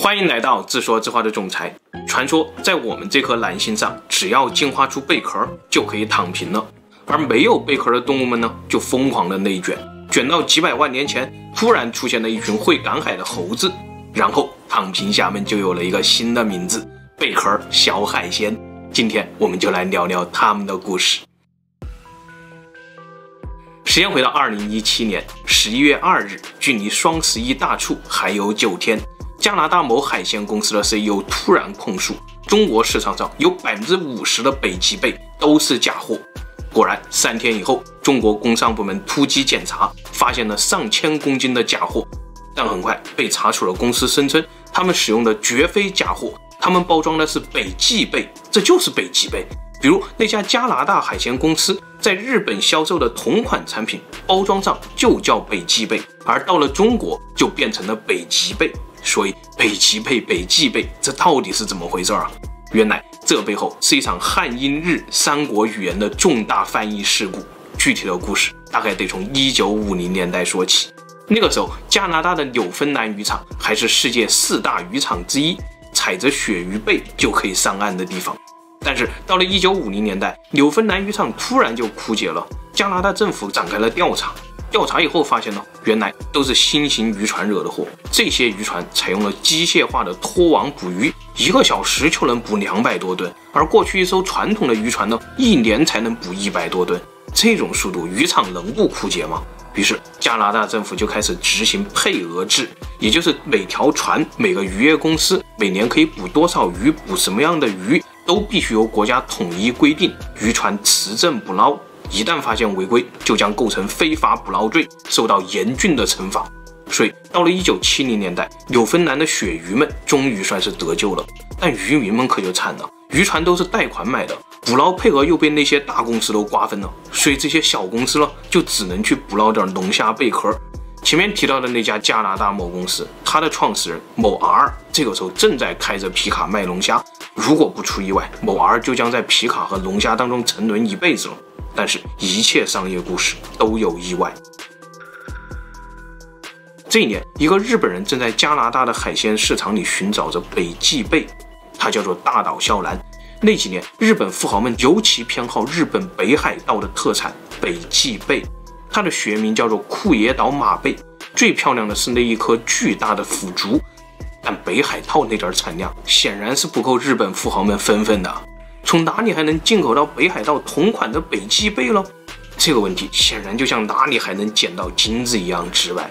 欢迎来到自说自话的总裁。传说在我们这颗蓝星上，只要进化出贝壳就可以躺平了，而没有贝壳的动物们呢，就疯狂的内卷，卷到几百万年前突然出现了一群会赶海的猴子，然后躺平侠们就有了一个新的名字——贝壳小海鲜。今天我们就来聊聊他们的故事。时间回到2017年11月2日，距离双11大促还有9天。加拿大某海鲜公司的 CEO 突然控诉，中国市场上有50%的北极贝都是假货。果然，3天以后，中国工商部门突击检查，发现了上千公斤的假货，但很快被查处了公司声称他们使用的绝非假货，他们包装的是北极贝，这就是北极贝。比如那家加拿大海鲜公司在日本销售的同款产品，包装上就叫北极贝，而到了中国就变成了北极贝。所以北极贝、北极贝，这到底是怎么回事啊？原来这背后是一场汉英日三国语言的重大翻译事故。具体的故事大概得从1950年代说起。那个时候，加拿大的纽芬兰渔场还是世界4大渔场之一，踩着鳕鱼贝就可以上岸的地方。但是到了1950年代，纽芬兰渔场突然就枯竭了，加拿大政府展开了调查。调查以后发现呢，原来都是新型渔船惹的祸。这些渔船采用了机械化的拖网捕鱼，1个小时就能捕200多吨，而过去一艘传统的渔船呢，1年才能捕100多吨。这种速度，渔场能不枯竭吗？于是加拿大政府就开始执行配额制，也就是每条船、每个渔业公司每年可以捕多少鱼、捕什么样的鱼，都必须由国家统一规定，渔船持证捕捞。一旦发现违规，就将构成非法捕捞罪，受到严峻的惩罚。所以到了1970年代，纽芬兰的鳕鱼们终于算是得救了，但渔民们可就惨了，渔船都是贷款买的，捕捞配额又被那些大公司都瓜分了，所以这些小公司呢，就只能去捕捞点龙虾贝壳。前面提到的那家加拿大某公司，它的创始人某 R 这个时候正在开着皮卡卖龙虾，如果不出意外，某 R 就将在皮卡和龙虾当中沉沦一辈子了。但是，一切商业故事都有意外。这一年，一个日本人正在加拿大的海鲜市场里寻找着北极贝，他叫做大岛孝男。那几年，日本富豪们尤其偏好日本北海道的特产北极贝，它的学名叫做库野岛马贝。最漂亮的是那一颗巨大的腐竹，但北海道那点产量显然是不够日本富豪们分的。从哪里还能进口到北海道同款的北极贝了？这个问题显然就像哪里还能捡到金子一样直白。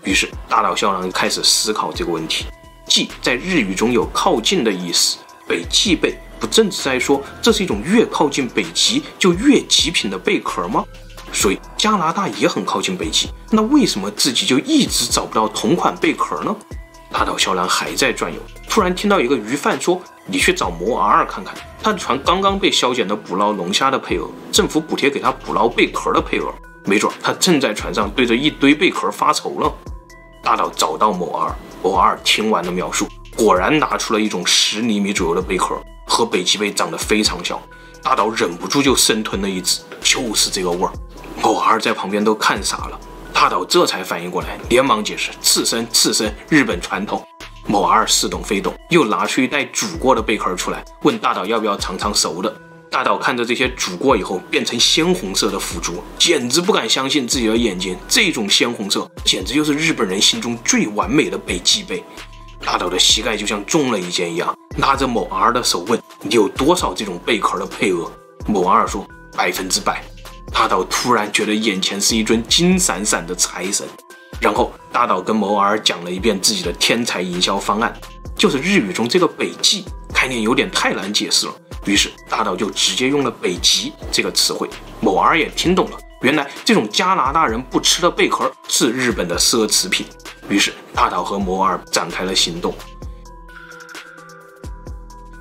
于是大岛孝男开始思考这个问题。既在日语中有靠近的意思，北极贝不正是在说这是一种越靠近北极就越极品的贝壳吗？所以加拿大也很靠近北极，那为什么自己就一直找不到同款贝壳呢？大岛孝男还在转悠，突然听到一个鱼贩说：“你去找摩 R 看看，他的船刚刚被削减了捕捞龙虾的配额，政府补贴给他捕捞贝壳的配额，没准他正在船上对着一堆贝壳发愁了。”大岛找到某 R， 某 R 听完了描述，果然拿出了一种10厘米左右的贝壳，和北极贝长得非常像。大岛忍不住就生吞了一只，就是这个味儿。某 R 在旁边都看傻了。大岛这才反应过来，连忙解释：“刺身，日本传统。”某 R 似懂非懂，又拿出一袋煮过的贝壳出来，问大岛要不要尝尝熟的。大岛看着这些煮过以后变成鲜红色的腐竹，简直不敢相信自己的眼睛，这种鲜红色简直就是日本人心中最完美的北极贝。大岛的膝盖就像中了一箭一样，拉着某 R 的手问：“你有多少这种贝壳的配额？”某 R 说：100%。大岛突然觉得眼前是一尊金闪闪的财神。然后大岛跟某 R 讲了一遍自己的天才营销方案，就是日语中这个北极概念有点太难解释了，于是大岛就直接用了北极这个词汇。某 R 也听懂了，原来这种加拿大人不吃的贝壳是日本的奢侈品。于是大岛和某 R 展开了行动。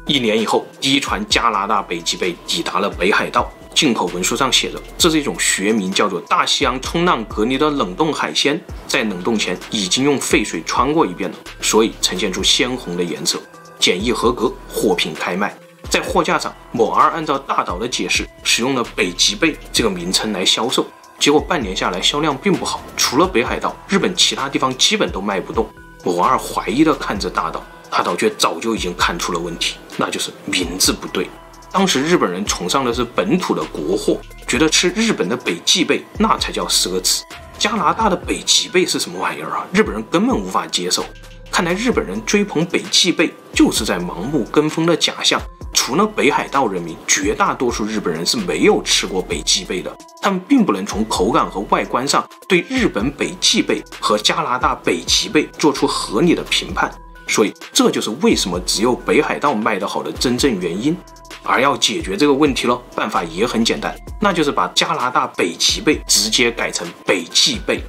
1年以后，第一船加拿大北极贝抵达了北海道。进口文书上写着，这是一种学名叫做大西洋冲浪隔离的冷冻海鲜，在冷冻前已经用沸水穿过一遍了，所以呈现出鲜红的颜色。检疫合格，货品开卖。在货架上，某 R 按照大岛的解释，使用了北极贝这个名称来销售。结果半年下来销量并不好，除了北海道，日本其他地方基本都卖不动。某 R 怀疑地看着大岛，大岛却早就已经看出了问题，那就是名字不对。当时日本人崇尚的是本土的国货，觉得吃日本的北极贝那才叫奢侈，加拿大的北极贝是什么玩意儿啊？日本人根本无法接受。看来日本人追捧北极贝就是在盲目跟风的假象。除了北海道人民，绝大多数日本人是没有吃过北极贝的，他们并不能从口感和外观上对日本北极贝和加拿大北极贝做出合理的评判，所以这就是为什么只有北海道卖得好的真正原因。而要解决这个问题了，办法也很简单，那就是把加拿大北极贝直接改成北极贝。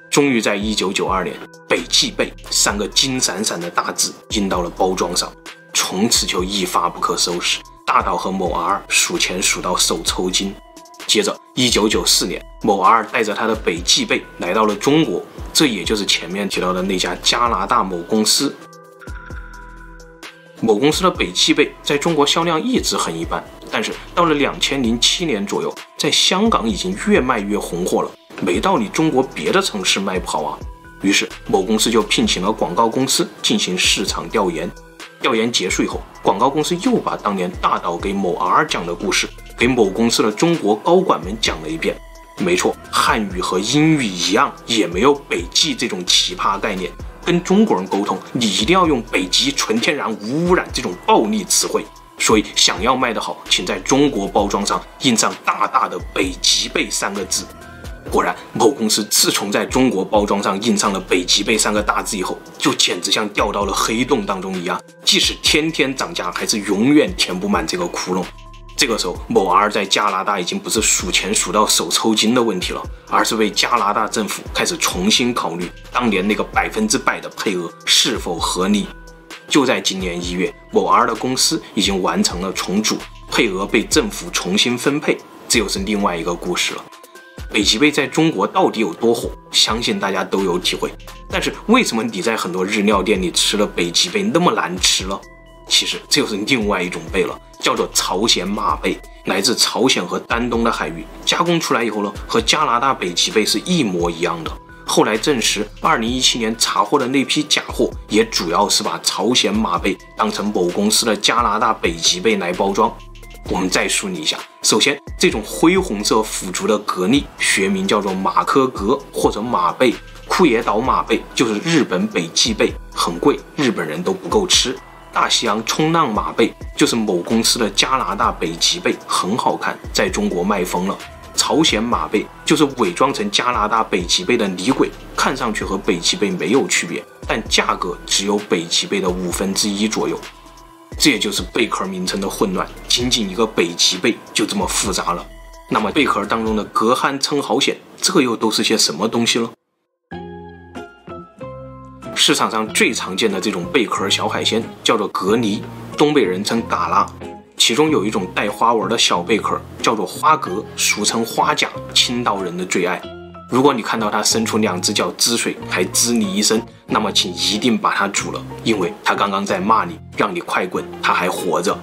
终于在1992年，北极贝3个金闪闪的大字印到了包装上，从此就一发不可收拾。大岛和某 R 数钱数到手抽筋。接着1994年，某 R 带着他的北极贝来到了中国，这也就是前面提到的那家加拿大某公司。某公司的北极贝在中国销量一直很一般，但是到了2007年左右，在香港已经越卖越红火了，没道理中国别的城市卖不好啊。于是某公司就聘请了广告公司进行市场调研。调研结束以后，广告公司又把当年大岛给某 R 讲的故事给某公司的中国高管们讲了一遍。没错，汉语和英语一样，也没有北极这种奇葩概念。跟中国人沟通，你一定要用北极纯天然无污染这种暴力词汇。所以想要卖得好，请在中国包装上印上大大的北极贝3个字。果然，某公司自从在中国包装上印上了北极贝3个大字以后，就简直像掉到了黑洞当中一样，即使天天涨价，还是永远填不满这个窟窿。这个时候，某 R 在加拿大已经不是数钱数到手抽筋的问题了，而是为加拿大政府开始重新考虑当年那个100%的配额是否合理。就在今年1月，某 R 的公司已经完成了重组，配额被政府重新分配，这又是另外一个故事了。北极贝在中国到底有多火，相信大家都有体会。但是为什么你在很多日料店里吃了北极贝那么难吃了？其实这就是另外一种贝了，叫做朝鲜马贝，来自朝鲜和丹东的海域，加工出来以后呢，和加拿大北极贝是一模一样的。后来证实，2017年查获的那批假货也主要是把朝鲜马贝当成某公司的加拿大北极贝来包装。我们再梳理一下，首先，这种灰红色腐竹的蛤蜊学名叫做马科蛤或者马贝，库野岛马贝就是日本北极贝，很贵，日本人都不够吃。大西洋冲浪马贝就是某公司的加拿大北极贝，很好看，在中国卖疯了。朝鲜马贝就是伪装成加拿大北极贝的李鬼，看上去和北极贝没有区别，但价格只有北极贝的1/5左右。这也就是贝壳名称的混乱，仅仅一个北极贝就这么复杂了。那么贝壳当中的蛤蟆称好险，这又都是些什么东西呢？市场上最常见的这种贝壳小海鲜叫做蛤蜊，东北人称嘎啦。其中有一种带花纹的小贝壳叫做花蛤，俗称花甲，青岛人的最爱。如果你看到它伸出2只脚滋水，还滋你一声，那么请一定把它煮了，因为它刚刚在骂你，让你快滚，它还活着。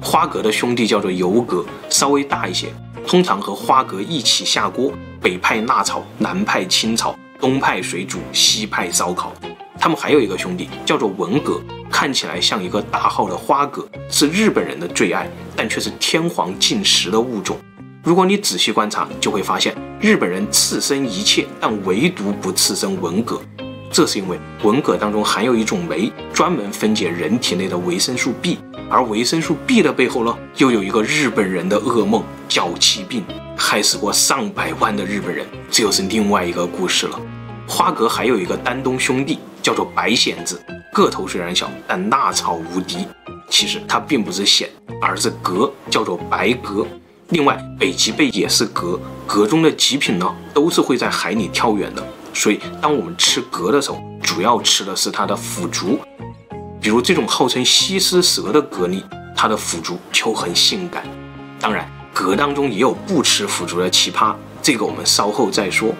花蛤的兄弟叫做油蛤，稍微大一些，通常和花蛤一起下锅，北派辣炒，南派清炒，东派水煮，西派烧烤。他们还有一个兄弟叫做文蛤，看起来像一个大号的花蛤，是日本人的最爱，但却是天皇禁食的物种。如果你仔细观察，就会发现日本人刺身一切，但唯独不刺身文蛤。这是因为文蛤当中含有一种酶，专门分解人体内的维生素 B， 而维生素 B 的背后呢，又有一个日本人的噩梦——脚气病，害死过上百万的日本人，这又是另外一个故事了。花蛤还有一个丹东兄弟，叫做白蚬子，个头虽然小，但辣炒无敌。其实它并不是蚬，而是蛤，叫做白蛤。另外，北极贝也是蛤，蛤中的极品呢，都是会在海里跳远的。所以，当我们吃蛤的时候，主要吃的是它的腐竹。比如这种号称西施蛇的蛤蜊，它的腐竹就很性感。当然，蛤当中也有不吃腐竹的奇葩，这个我们稍后再说。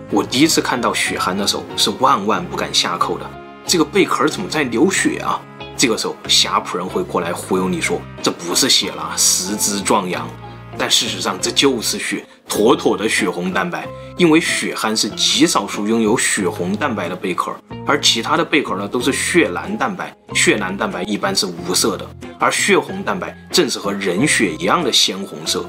我第一次看到血蚶的时候，是万万不敢下口的。这个贝壳怎么在流血啊？这个时候，霞浦人会过来忽悠你说，这不是血啦，实之壮阳。但事实上，这就是血，妥妥的血红蛋白。因为血蚶是极少数拥有血红蛋白的贝壳，而其他的贝壳呢都是血蓝蛋白。血蓝蛋白一般是无色的，而血红蛋白正是和人血一样的鲜红色。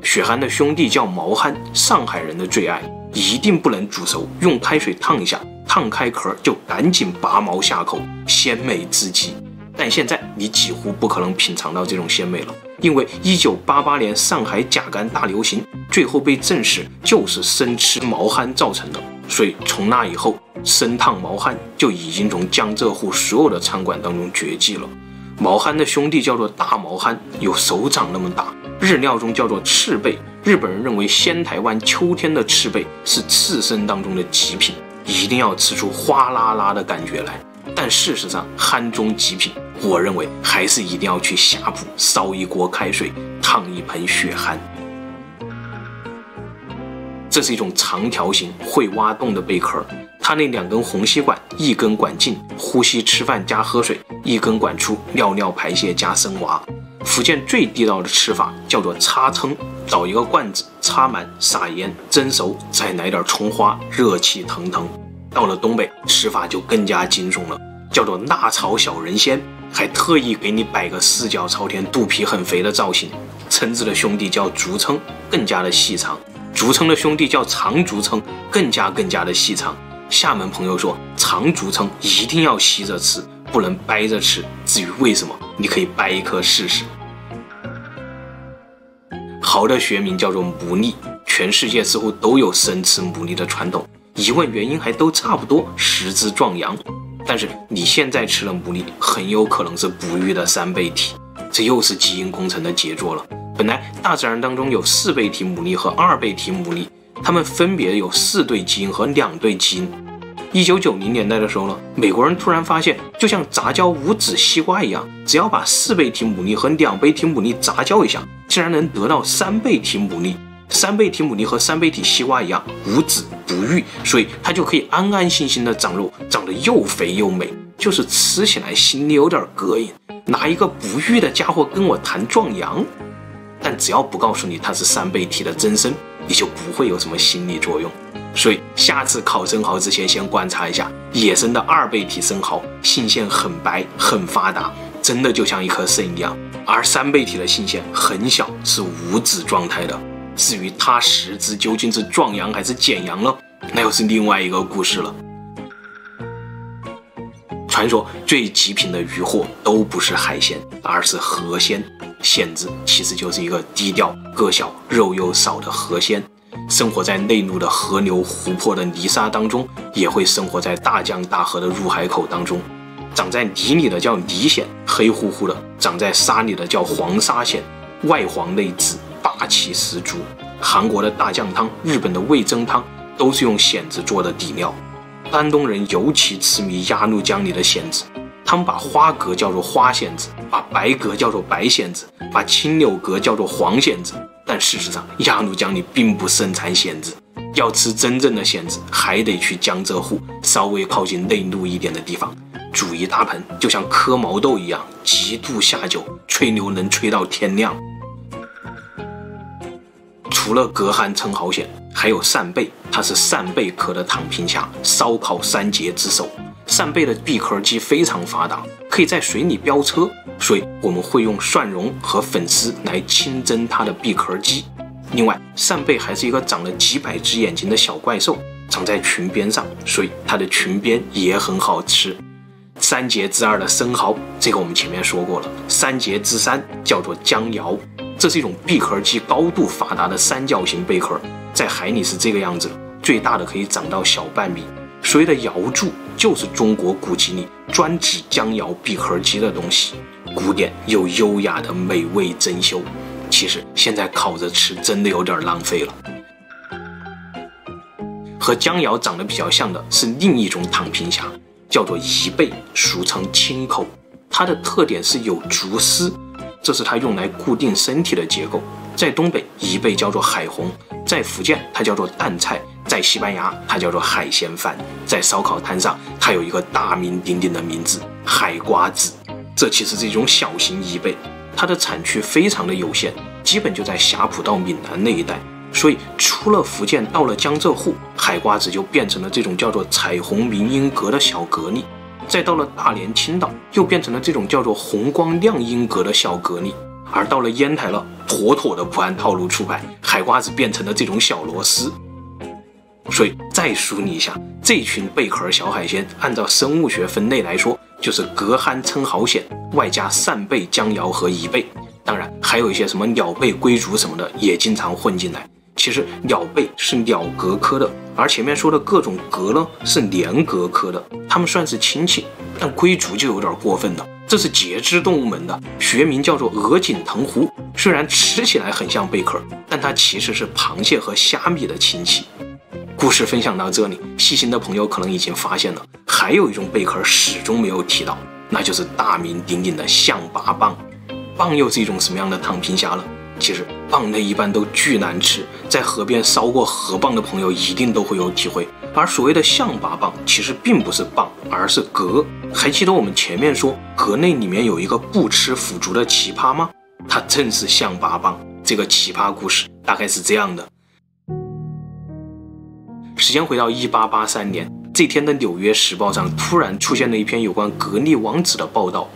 血蚶的兄弟叫毛蚶，上海人的最爱，一定不能煮熟，用开水烫一下，烫开壳就赶紧拔毛下口，鲜美至极。但现在你几乎不可能品尝到这种鲜美了，因为1988年上海甲肝大流行，最后被证实就是生吃毛蚶造成的。所以从那以后，生烫毛蚶就已经从江浙沪所有的餐馆当中绝迹了。毛蚶的兄弟叫做大毛蚶，有手掌那么大，日料中叫做赤贝。日本人认为仙台湾秋天的赤贝是刺身当中的极品，一定要吃出哗啦啦的感觉来。但事实上，蚶中极品，我认为还是一定要去呷哺，烧一锅开水，烫一盆血蚶。这是一种长条形会挖洞的贝壳，它那2根虹吸管，一根管进，呼吸吃饭加喝水，一根管出，尿尿排泄加生娃。福建最地道的吃法叫做插蛏，找一个罐子，插满，撒盐，蒸熟，再来点葱花，热气腾腾。到了东北，吃法就更加惊悚了，叫做辣炒小人参，还特意给你摆个四脚朝天、肚皮很肥的造型。蛏子的兄弟叫竹蛏，更加的细长；竹蛏的兄弟叫长竹蛏，更加的细长。厦门朋友说，长竹蛏一定要吸着吃，不能掰着吃。至于为什么，你可以掰一颗试试。蚝的学名叫做牡蛎，全世界似乎都有生吃牡蛎的传统。一问原因还都差不多，食之壮阳。但是你现在吃了牡蛎，很有可能是哺育的3倍体，这又是基因工程的杰作了。本来大自然当中有4倍体牡蛎和2倍体牡蛎，它们分别有4对基因和2对基因。1990年代的时候呢，美国人突然发现，就像杂交无籽西瓜一样，只要把4倍体牡蛎和2倍体牡蛎杂交一下，竟然能得到3倍体牡蛎。3倍体牡蛎和3倍体西瓜一样无籽不育，所以它就可以安安心心的长肉，长得又肥又美，就是吃起来心里有点膈应。拿一个不育的家伙跟我谈壮阳，但只要不告诉你它是3倍体的真身，你就不会有什么心理作用。所以下次烤生蚝之前，先观察一下野生的2倍体生蚝，性腺很白很发达，真的就像一颗肾一样，而3倍体的性腺很小，是无籽状态的。至于它食之究竟是壮阳还是减阳呢？那又是另外一个故事了。传说最极品的渔获都不是海鲜，而是河鲜。蚬子其实就是一个低调、个小、肉又少的河鲜，生活在内陆的河流、湖泊的泥沙当中，也会生活在大江大河的入海口当中。长在泥里的叫泥蚬，黑乎乎的；长在沙里的叫黄沙蚬，外黄内紫，霸气十足。韩国的大酱汤、日本的味噌汤都是用蚬子做的底料。丹东人尤其痴迷鸭绿江里的蚬子，他们把花蛤叫做花蚬子，把白蛤叫做白蚬子，把青柳蛤叫做黄蚬子。但事实上，鸭绿江里并不盛产蚬子，要吃真正的蚬子，还得去江浙沪稍微靠近内陆一点的地方，煮一大盆，就像磕毛豆一样，极度下酒，吹牛能吹到天亮。除了蛤蚶、蛏、蚝蚬，还有扇贝，它是扇贝科的躺平虾，烧烤3杰之首。扇贝的闭壳肌非常发达，可以在水里飙车，所以我们会用蒜蓉和粉丝来清蒸它的闭壳肌。另外，扇贝还是一个长了几百只眼睛的小怪兽，长在裙边上，所以它的裙边也很好吃。3杰之2的生蚝，这个我们前面说过了。3杰之3叫做江瑶，这是一种闭壳肌高度发达的三角形贝壳，在海里是这个样子，最大的可以长到小半米。所谓的瑶柱就是中国古籍里专指江瑶闭壳肌的东西，古典又优雅的美味珍馐。其实现在烤着吃真的有点浪费了。和江瑶长得比较像的是另一种躺平虾，叫做贻贝，俗称青口。它的特点是有竹丝，这是它用来固定身体的结构。在东北，贻贝叫做海虹；在福建，它叫做蛋菜；在西班牙，它叫做海鲜饭；在烧烤摊上，它有一个大名鼎鼎的名字——海瓜子。这其实是一种小型贻贝，它的产区非常的有限，基本就在霞浦到闽南那一带，所以出了福建到了江浙沪，海瓜子就变成了这种叫做彩虹明英格的小蛤蜊，再到了大连青岛又变成了这种叫做红光亮英格的小蛤蜊，而到了烟台了，妥妥的不按套路出牌，海瓜子变成了这种小螺丝。所以再梳理一下，这群贝壳小海鲜按照生物学分类来说，就是隔酣称好险，外加扇贝、江瑶和贻贝，当然还有一些什么鸟贝、龟足什么的也经常混进来。其实鸟贝是鸟蛤科的，而前面说的各种蛤呢是鲢蛤科的，它们算是亲戚，但龟足就有点过分了，这是节肢动物门的，学名叫做鹅颈藤壶，虽然吃起来很像贝壳，但它其实是螃蟹和虾米的亲戚。故事分享到这里，细心的朋友可能已经发现了，还有一种贝壳始终没有提到，那就是大名鼎鼎的象拔蚌。蚌又是一种什么样的躺平虾呢？其实蚌类一般都巨难吃，在河边烧过河蚌的朋友一定都会有体会。而所谓的象拔蚌其实并不是蚌，而是蛤。还记得我们前面说蛤类里面有一个不吃腐竹的奇葩吗？它正是象拔蚌。这个奇葩故事大概是这样的。时间回到1883年，这天的《纽约时报》上突然出现了一篇有关格力王子的报道，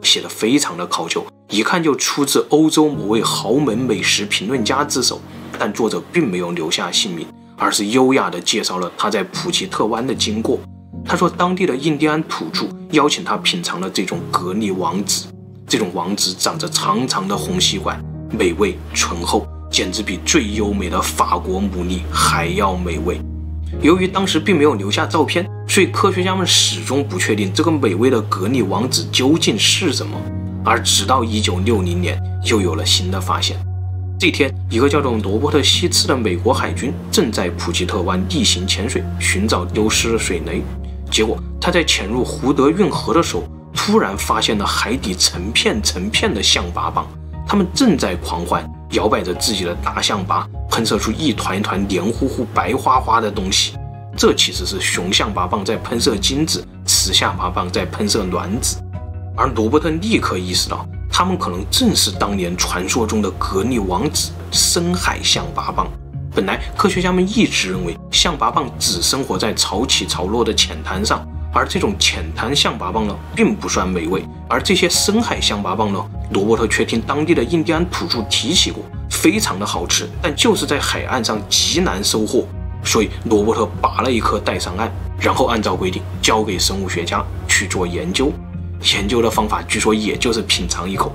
写得非常的考究，一看就出自欧洲某位豪门美食评论家之手，但作者并没有留下姓名，而是优雅地介绍了他在普吉特湾的经过。他说当地的印第安土著邀请他品尝了这种格力王子，这种王子长着长长的红吸管，美味醇厚，简直比最优美的法国牡蛎还要美味。由于当时并没有留下照片，所以科学家们始终不确定这个美味的格力王子究竟是什么。而直到1960年，又有了新的发现。这天，一个叫做罗伯特·希茨的美国海军正在普吉特湾例行潜水，寻找丢失的水雷。结果他在潜入胡德运河的时候，突然发现了海底成片成片的象拔蚌，它们正在狂欢，摇摆着自己的大象拔，喷射出一团一团黏糊糊白花花的东西。这其实是雄象拔蚌在喷射精子，雌象拔蚌在喷射卵子。而罗伯特立刻意识到，他们可能正是当年传说中的格力王子深海象拔蚌。本来科学家们一直认为象拔蚌只生活在潮起潮落的浅滩上，而这种浅滩象拔蚌呢并不算美味。而这些深海象拔蚌呢，罗伯特却听当地的印第安土著提起过，非常的好吃，但就是在海岸上极难收获。所以罗伯特拔了一颗带上岸，然后按照规定交给生物学家去做研究。研究的方法据说也就是品尝一口，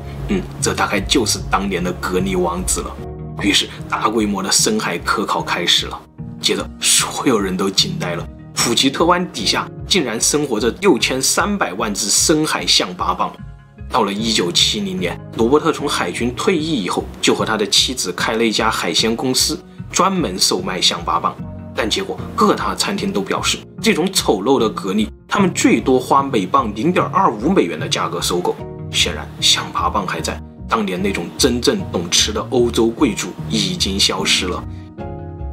这大概就是当年的格力王子了。于是大规模的深海科考开始了。接着所有人都惊呆了，普吉特湾底下竟然生活着6300万只深海象拔蚌。到了1970年，罗伯特从海军退役以后，就和他的妻子开了一家海鲜公司，专门售卖象拔蚌。但结果各大餐厅都表示，这种丑陋的蛤蜊，他们最多花每磅0.25美元的价格收购。显然象拔蚌还在，当年那种真正懂吃的欧洲贵族已经消失了。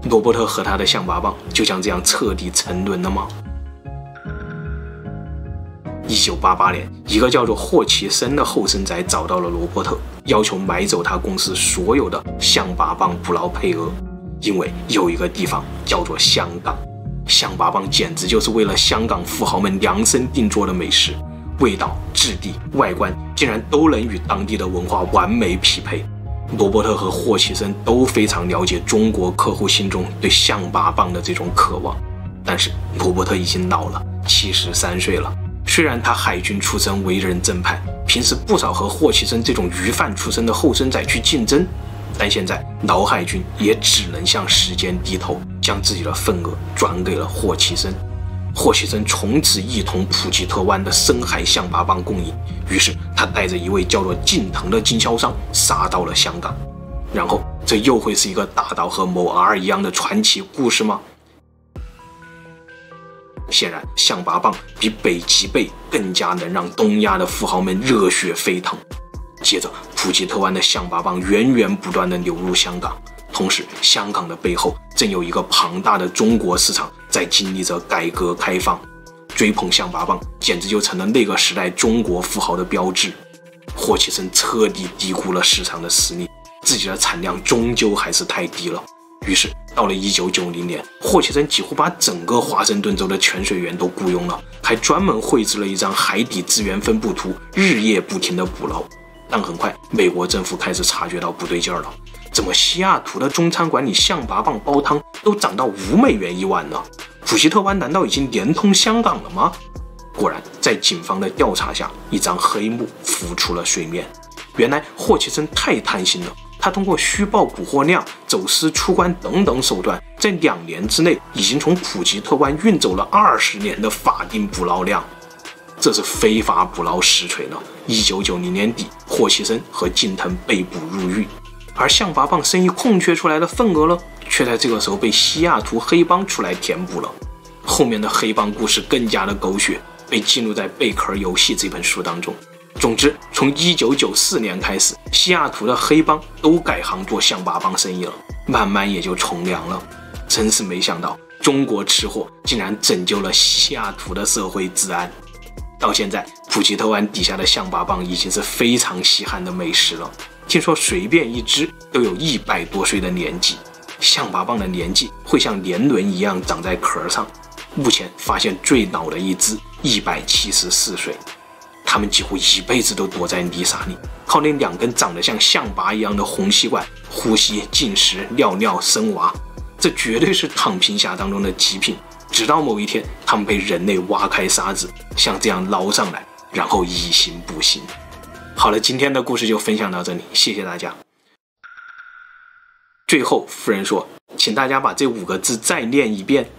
罗伯特和他的象拔蚌就像这样彻底沉沦了吗？1988年，一个叫做霍奇森的后生仔找到了罗伯特，要求买走他公司所有的象拔蚌捕捞配额。因为有一个地方叫做香港，象拔蚌简直就是为了香港富豪们量身定做的美食，味道、质地、外观竟然都能与当地的文化完美匹配。罗伯特和霍奇森都非常了解中国客户心中对象拔蚌的这种渴望，但是罗伯特已经老了，73岁了。虽然他海军出身，为人正派，平时不少和霍奇森这种鱼贩出身的后生仔去竞争，但现在老海军也只能向时间低头，将自己的份额转给了霍奇森。霍奇森从此一统普吉特湾的深海象拔蚌供应，于是他带着一位叫做近藤的经销商杀到了香港。然后这又会是一个大到和某 R 一样的传奇故事吗？显然象拔蚌比北极贝更加能让东亚的富豪们热血沸腾。接着普吉特湾的象拔蚌源源不断地流入香港，同时香港的背后正有一个庞大的中国市场在经历着改革开放，追捧象拔蚌简直就成了那个时代中国富豪的标志。霍奇森彻底低估了市场的实力，自己的产量终究还是太低了。于是到了1990年，霍奇森几乎把整个华盛顿州的潜水员都雇佣了，还专门绘制了一张海底资源分布图，日夜不停地捕捞。但很快，美国政府开始察觉到不对劲儿了，怎么西雅图的中餐馆里象拔蚌煲汤都涨到$5一碗呢？普希特湾难道已经连通香港了吗？果然，在警方的调查下，一张黑幕浮出了水面。原来霍奇森太贪心了，他通过虚报捕获量、走私出关等等手段，在2年之内已经从普吉特湾运走了20年的法定捕捞量。这是非法捕捞实锤了。1990年底，霍奇森和金腾被捕入狱，而象拔蚌生意空缺出来的份额呢，却在这个时候被西雅图黑帮出来填补了。后面的黑帮故事更加的狗血，被记录在《贝壳游戏》这本书当中。总之，从1994年开始，西雅图的黑帮都改行做象拔蚌生意了，慢慢也就从良了。真是没想到，中国吃货竟然拯救了西雅图的社会治安。到现在，普吉特湾底下的象拔蚌已经是非常稀罕的美食了。听说随便一只都有100多岁的年纪，象拔蚌的年纪会像年轮一样长在壳上。目前发现最老的一只174岁，它们几乎一辈子都躲在泥沙里，靠那2根长得像象拔一样的红吸管呼吸、进食、尿尿、生娃，这绝对是躺平侠当中的极品。直到某一天，他们被人类挖开沙子，像这样捞上来，然后以形补形。好了，今天的故事就分享到这里，谢谢大家。最后，夫人说，请大家把这5个字再念一遍。